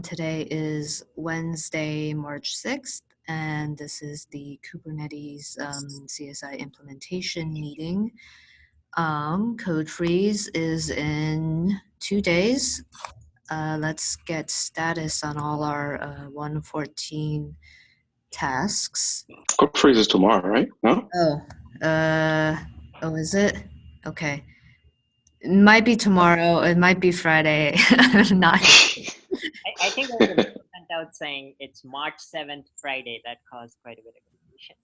Today is Wednesday, March 6th, and this is the Kubernetes CSI implementation meeting. Code freeze is in 2 days. Let's get status on all our 114 tasks. Code freeze is tomorrow, right? No? Oh, is it? Okay. It might be tomorrow. It might be Friday. I'm not. I think there was a message sent out saying it's March 7th, Friday. That caused quite a bit of confusion.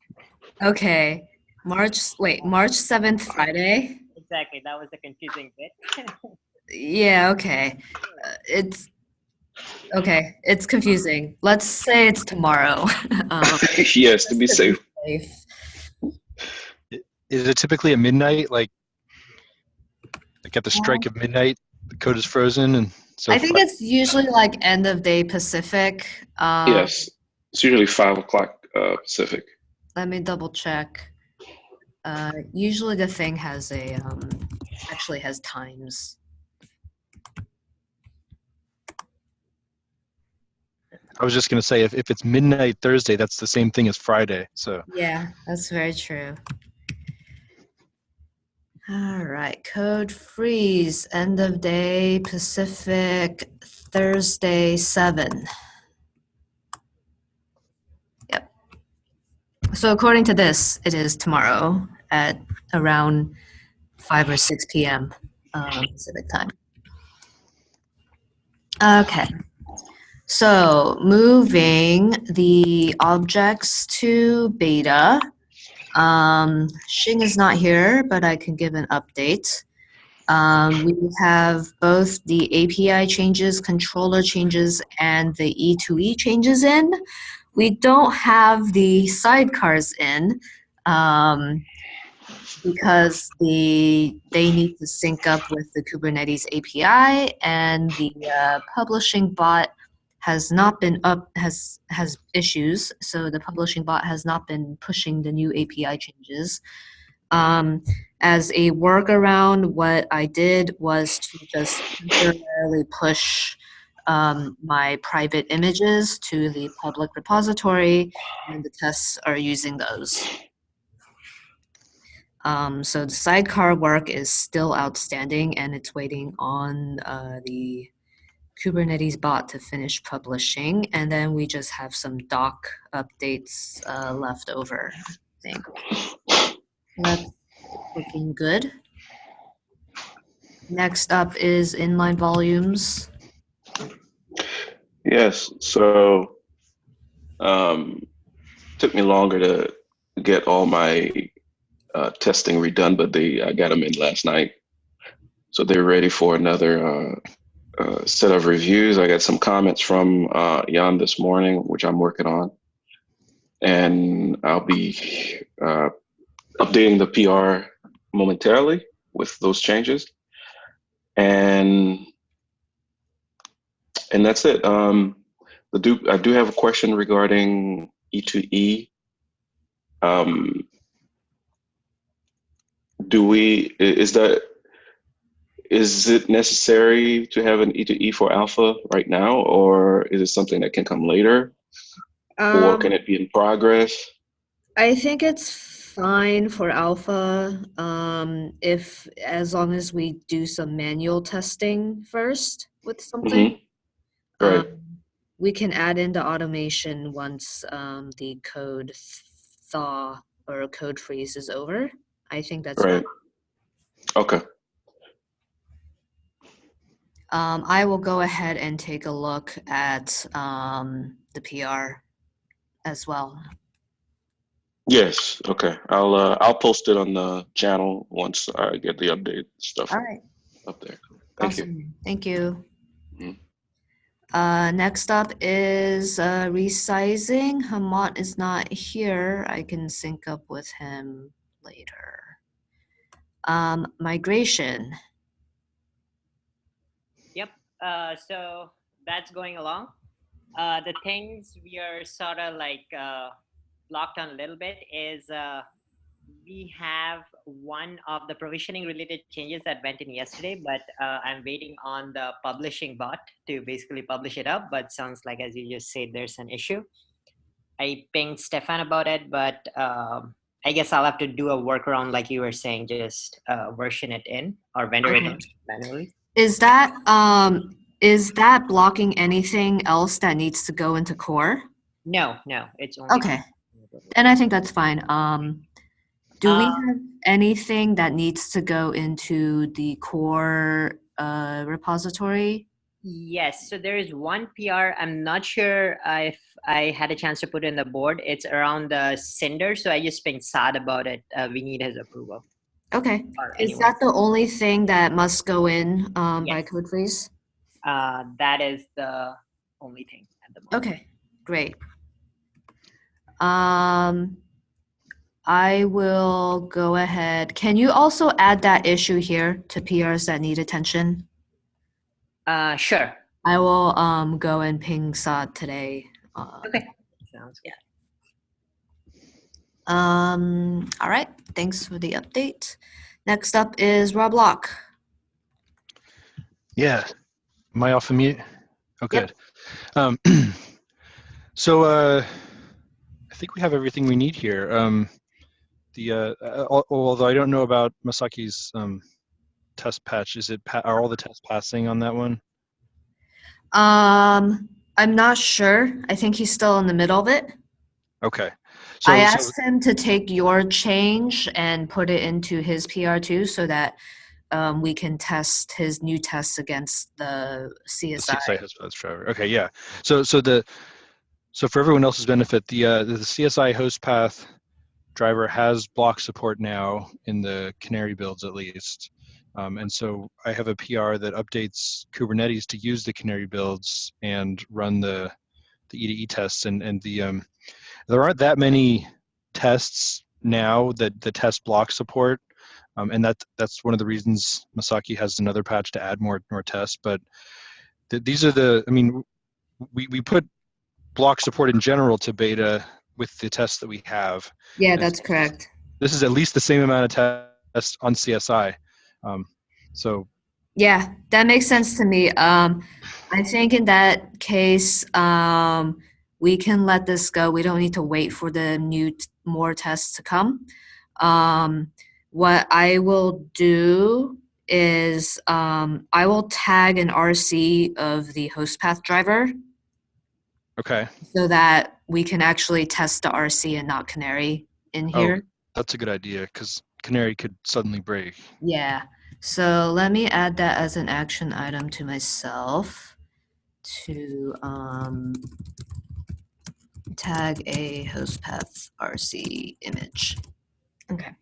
Okay. March 7th, Friday? Exactly. That was the confusing bit. Yeah, okay. It's confusing. Let's say it's tomorrow. Yes, to be safe. Is it typically at midnight, like at the strike of midnight, the code is frozen, and so I think it's usually like end of day Pacific. Yes, it's usually 5 o'clock Pacific. Let me double check. Usually the thing has actually has times. I was just going to say, if it's midnight Thursday, that's the same thing as Friday. So yeah, that's very true. All right, code freeze, end of day Pacific, Thursday 7. Yep. So according to this, it is tomorrow at around 5 or 6 p.m. Pacific time. Okay. So moving the objects to beta. Xing is not here, but I can give an update. We have both the API changes, controller changes, and the E2E changes in. We don't have the sidecars in because they need to sync up with the Kubernetes API, and the publishing bot has not been has issues, so the publishing bot has not been pushing the new API changes. As a workaround, what I did was to just temporarily push my private images to the public repository, and the tests are using those. So the sidecar work is still outstanding, and it's waiting on the Kubernetes bot to finish publishing, and then we just have some doc updates left over, I think. That's looking good. Next up is inline volumes. Yes, so took me longer to get all my testing redone, but I got them in last night. So they're ready for another set of reviews. I got some comments from Jan this morning, which I'm working on. And I'll be updating the PR momentarily with those changes. And that's it. I do have a question regarding E2E. Is it necessary to have an E2E for alpha right now, or is it something that can come later? Or can it be in progress? I think it's fine for alpha as long as we do some manual testing first with something. Right. We can add in the automation once the code thaw or code freeze is over. I think that's right. Fine. Okay. I will go ahead and take a look at the PR as well. Yes. Okay. I'll post it on the channel once I get the update stuff up there. Thank you. Thank you. Next up is resizing. Hamad is not here. I can sync up with him later. Migration. Yep. So that's going along. The things we are sort of like blocked on a little bit is we have one of the provisioning related changes that went in yesterday, but I'm waiting on the publishing bot to basically publish it up. But sounds like, as you just said, there's an issue. I pinged Stefan about it, but I guess I'll have to do a workaround, like you were saying, just version it in or vendor it in manually. Is that blocking anything else that needs to go into core? No, it's only Okay. And I think that's fine. Do we have anything that needs to go into the core repository? Yes, so there is one PR. I'm not sure if I had a chance to put it in the board. It's around the Cinder, so I just pinged Saad about it. We need his approval. Okay. Is Anyone. that the only thing that must go in by Yes. code freeze? That is the only thing at the moment. Okay, great. I will go ahead. Can you also add that issue here to PRs that need attention? Sure. I will go and ping Saad today. Okay. Sounds good. All right, thanks for the update. Next up is Rob Locke. Yeah. Am I off of mute? Oh, Yep. good. So I think we have everything we need here. Although I don't know about Masaki's test patch, are all the tests passing on that one? I'm not sure. I think he's still in the middle of it. Okay. I asked him to take your change and put it into his PR too, so that we can test his new tests against the CSI. The CSI host path driver. Okay, yeah. So for everyone else's benefit, the CSI host path driver has block support now in the Canary builds at least. And so I have a PR that updates Kubernetes to use the Canary builds and run the E2E tests. And there aren't that many tests now that the test block support. And that's one of the reasons Masaki has another patch to add more tests. But these are we put block support in general to beta with the tests that we have. Yeah, that's correct. This is at least the same amount of tests on CSI. So yeah, that makes sense to me. I think in that case, we can let this go. We don't need to wait for the more tests to come. What I will do is I will tag an RC of the host path driver. Okay. So that we can actually test the RC and not Canary in here. Oh, that's a good idea because Canary could suddenly break. Yeah. So let me add that as an action item to myself to tag a host path RC image. Okay.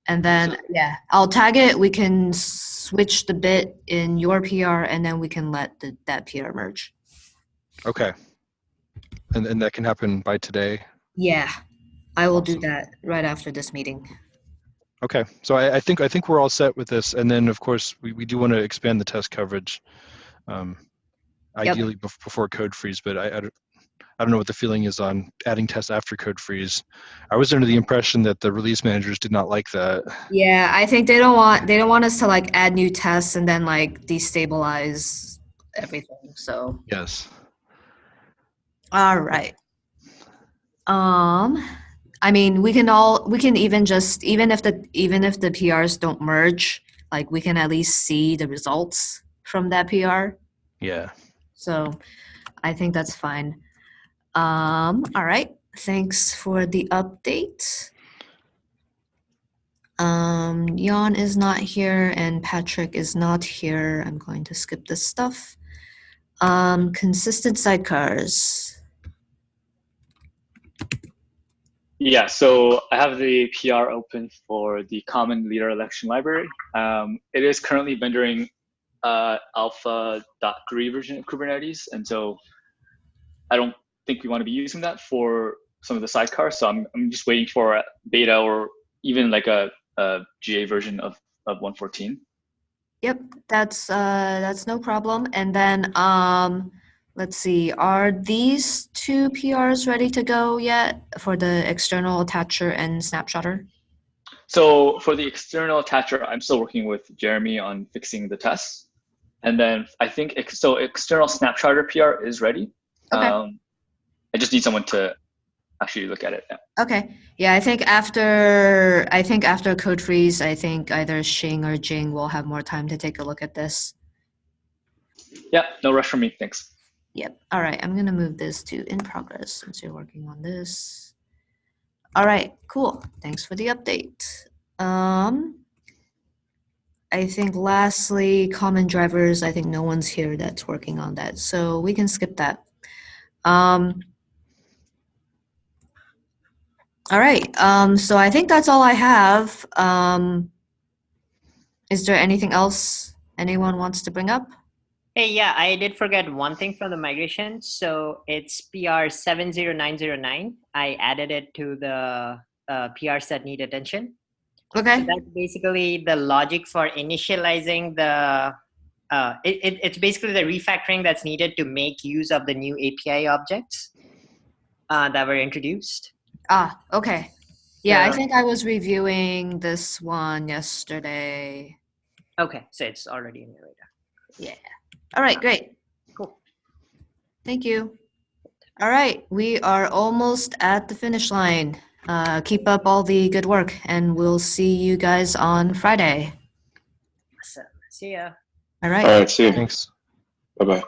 And then, yeah, I'll tag it. We can switch the bit in your PR, and then we can let that PR merge. Okay. And that can happen by today? Yeah, I will Awesome. do that right after this meeting. Okay, so I think we're all set with this, and then of course we do want to expand the test coverage, ideally before code freeze. But I don't know what the feeling is on adding tests after code freeze. I was under the impression that the release managers did not like that. Yeah, I think they don't want us to like add new tests and then like destabilize everything. So Yes. All right. I mean, we can even just even if the PRs don't merge, like we can at least see the results from that PR. Yeah. So I think that's fine. All right. Thanks for the update. Jan is not here and Patrick is not here. I'm going to skip this stuff. Consistent sidecars. Yeah, so I have the PR open for the common leader election library. It is currently vendoring alpha.3 version of Kubernetes. And so I don't think we want to be using that for some of the sidecars. So I'm just waiting for a beta or even like a GA version of 114. Yep, that's no problem. And then let's see, are these two PRs ready to go yet for the external attacher and snapshotter? So for the external attacher, I'm still working with Jeremy on fixing the tests. And then I think external snapshotter PR is ready. Okay. I just need someone to actually look at it. Yeah. Okay. Yeah, I think after code freeze, I think either Xing or Jing will have more time to take a look at this. Yeah, no rush for me. Thanks. Yep. All right. I'm going to move this to in progress since you're working on this. All right. Cool. Thanks for the update. I think lastly, common drivers, I think no one's here that's working on that. So we can skip that. All right. So I think that's all I have. Is there anything else anyone wants to bring up? Hey, yeah, I did forget one thing from the migration. So it's PR 70909. I added it to the PRs that need attention. Okay. So that's basically the logic for initializing the, it's basically the refactoring that's needed to make use of the new API objects that were introduced. Ah, okay. Yeah, I So- think I was reviewing this one yesterday. Okay, so it's already in your radar. Yeah. All right, great. Cool. Thank you. All right, we are almost at the finish line. Keep up all the good work, and we'll see you guys on Friday. Awesome. See ya. All right. All right, see you. Thanks. Bye-bye.